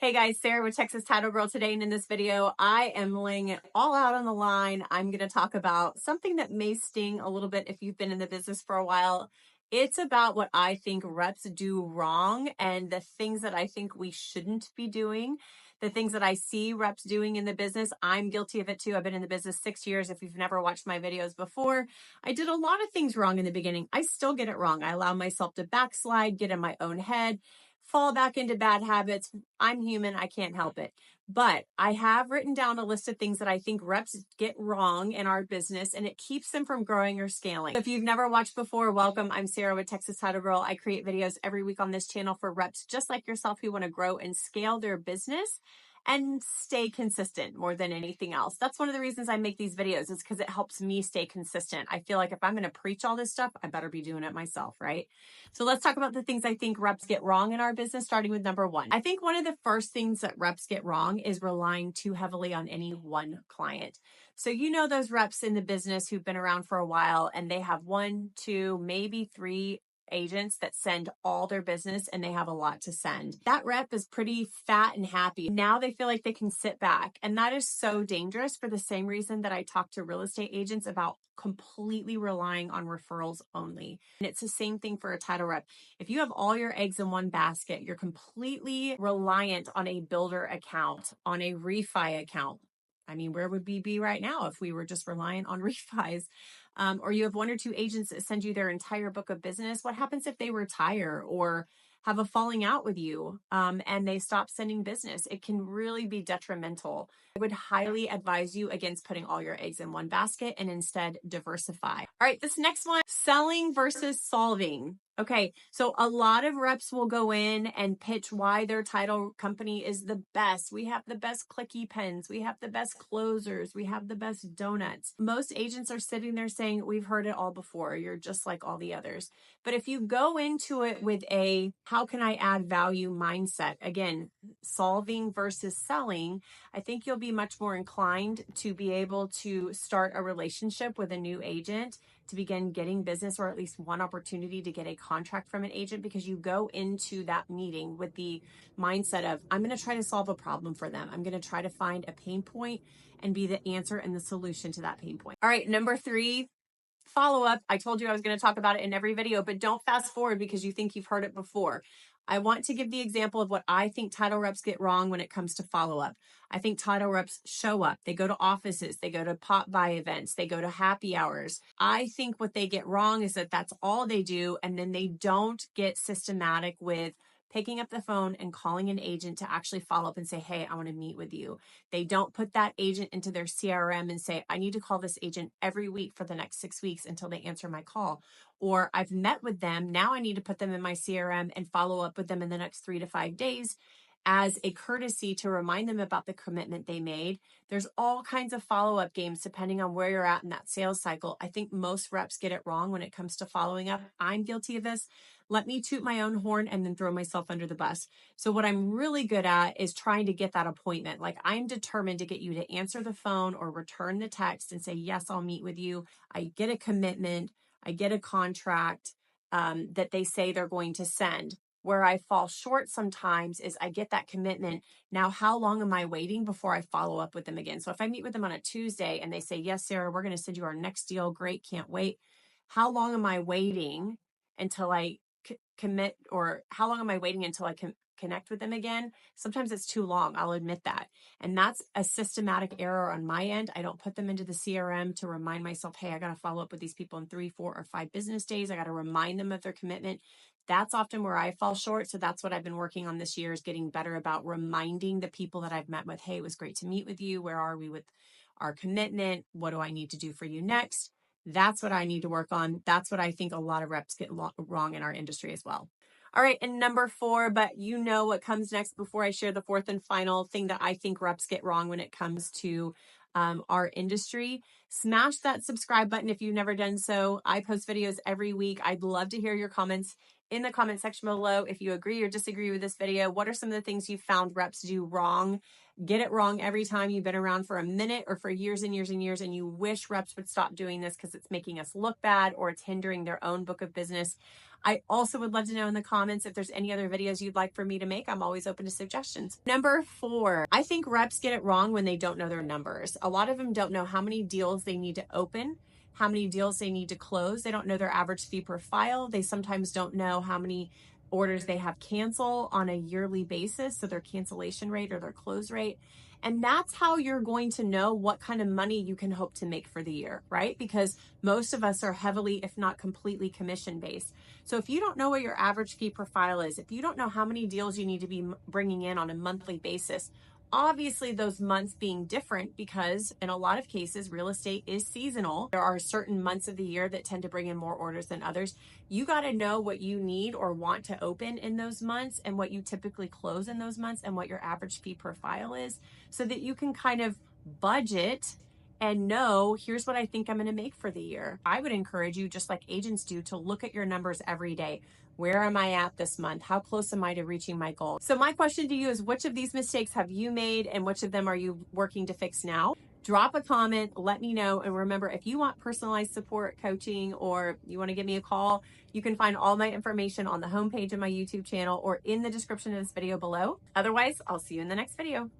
Hey guys, Sarah with Texas Title Girl today, and in this video, I am laying it all out on the line. I'm going to talk about something that may sting a little bit if you've been in the business for a while. It's about what I think reps do wrong and the things that I think we shouldn't be doing, the things that I see reps doing in the business. I'm guilty of it too. I've been in the business 6 years. If you've never watched my videos before, I did a lot of things wrong in the beginning. I still get it wrong. I allow myself to backslide, get in my own head, fall back into bad habits. I'm human. I can't help it. But I have written down a list of things that I think reps get wrong in our business, and it keeps them from growing or scaling. If you've never watched before, welcome. I'm Sarah with Texas Title Girl. I create videos every week on this channel for reps just like yourself who want to grow and scale their business and stay consistent more than anything else. That's one of the reasons I make these videos, is because it helps me stay consistent. I feel like if I'm going to preach all this stuff, I better be doing it myself, right? So let's talk about the things I think reps get wrong in our business, starting with number one. I think one of the first things that reps get wrong is relying too heavily on any one client. So you know those reps in the business who've been around for a while and they have 1, 2, maybe 3 agents that send all their business and they have a lot to send. That rep is pretty fat and happy. Now they feel like they can sit back. And that is so dangerous for the same reason that I talk to real estate agents about completely relying on referrals only. And it's the same thing for a title rep. If you have all your eggs in one basket, you're completely reliant on a builder account, on a refi account. I mean, where would we be right now if we were just reliant on refis? Or you have 1 or 2 agents that send you their entire book of business. What happens if they retire or have a falling out with you and they stop sending business? It can really be detrimental. I would highly advise you against putting all your eggs in one basket and instead diversify. All right, this next one, selling versus solving. Okay, so a lot of reps will go in and pitch why their title company is the best. We have the best clicky pens. We have the best closers. We have the best donuts. Most agents are sitting there saying, we've heard it all before. You're just like all the others. But if you go into it with a, how can I add value mindset? Again, solving versus selling, I think you'll be much more inclined to be able to start a relationship with a new agent, to begin getting business, or at least one opportunity to get a contract from an agent, because you go into that meeting with the mindset of, I'm going to try to solve a problem for them. I'm going to try to find a pain point and be the answer and the solution to that pain point. All right, number 3, follow up. I told you I was going to talk about it in every video, but don't fast forward because you think you've heard it before. I want to give the example of what I think title reps get wrong when it comes to follow-up. I think title reps show up. They go to offices. They go to pop-by events. They go to happy hours. I think what they get wrong is that that's all they do, and then they don't get systematic with picking up the phone and calling an agent to actually follow up and say, hey, I want to meet with you. They don't put that agent into their CRM and say, I need to call this agent every week for the next 6 weeks until they answer my call. Or I've met with them. Now I need to put them in my CRM and follow up with them in the next 3 to 5 days as a courtesy to remind them about the commitment they made. There's all kinds of follow-up games depending on where you're at in that sales cycle. I think most reps get it wrong when it comes to following up. I'm guilty of this. Let me toot my own horn and then throw myself under the bus. So what I'm really good at is trying to get that appointment. Like, I'm determined to get you to answer the phone or return the text and say, yes, I'll meet with you. I get a commitment. I get a contract that they say they're going to send. Where I fall short sometimes is I get that commitment. Now, how long am I waiting before I follow up with them again? So if I meet with them on a Tuesday and they say, yes, Sarah, we're going to send you our next deal. Great. Can't wait. How long am I waiting until I commit, or how long am I waiting until I connect with them again? Sometimes it's too long. I'll admit that. And that's a systematic error on my end. I don't put them into the CRM to remind myself, hey, I got to follow up with these people in 3, 4, or 5 business days. I got to remind them of their commitment. That's often where I fall short. So that's what I've been working on this year, is getting better about reminding the people that I've met with, hey, it was great to meet with you. Where are we with our commitment? What do I need to do for you next? That's what I need to work on. That's what I think a lot of reps get wrong in our industry as well. All right, and number 4, but you know what comes next before I share the 4th and final thing that I think reps get wrong when it comes to our industry. Smash that subscribe button if you've never done so. I post videos every week. I'd love to hear your comments. in the comment section below if you agree or disagree with this video. What are some of the things you found reps do wrong? Get it wrong every time. You've been around for a minute or for years and years and years, and you wish reps would stop doing this because it's making us look bad or it's hindering their own book of business. I also would love to know in the comments if there's any other videos you'd like for me to make. I'm always open to suggestions. Number 4, I think reps get it wrong when they don't know their numbers. A lot of them don't know how many deals they need to open, how many deals they need to close. They don't know their average fee per file. They sometimes don't know how many orders they have cancel on a yearly basis, so their cancellation rate or their close rate. And that's how you're going to know what kind of money you can hope to make for the year, right? Because most of us are heavily, if not completely, commission based. So if you don't know what your average fee per file is, if you don't know how many deals you need to be bringing in on a monthly basis, obviously those months being different, because in a lot of cases, real estate is seasonal. There are certain months of the year that tend to bring in more orders than others. You got to know what you need or want to open in those months and what you typically close in those months and what your average fee per file is, so that you can kind of budget and know, here's what I think I'm going to make for the year. I would encourage you, just like agents do, to look at your numbers every day. Where am I at this month? How close am I to reaching my goal? So my question to you is, which of these mistakes have you made and which of them are you working to fix now? Drop a comment, let me know. And remember, if you want personalized support coaching or you want to give me a call, you can find all my information on the homepage of my YouTube channel or in the description of this video below. Otherwise, I'll see you in the next video.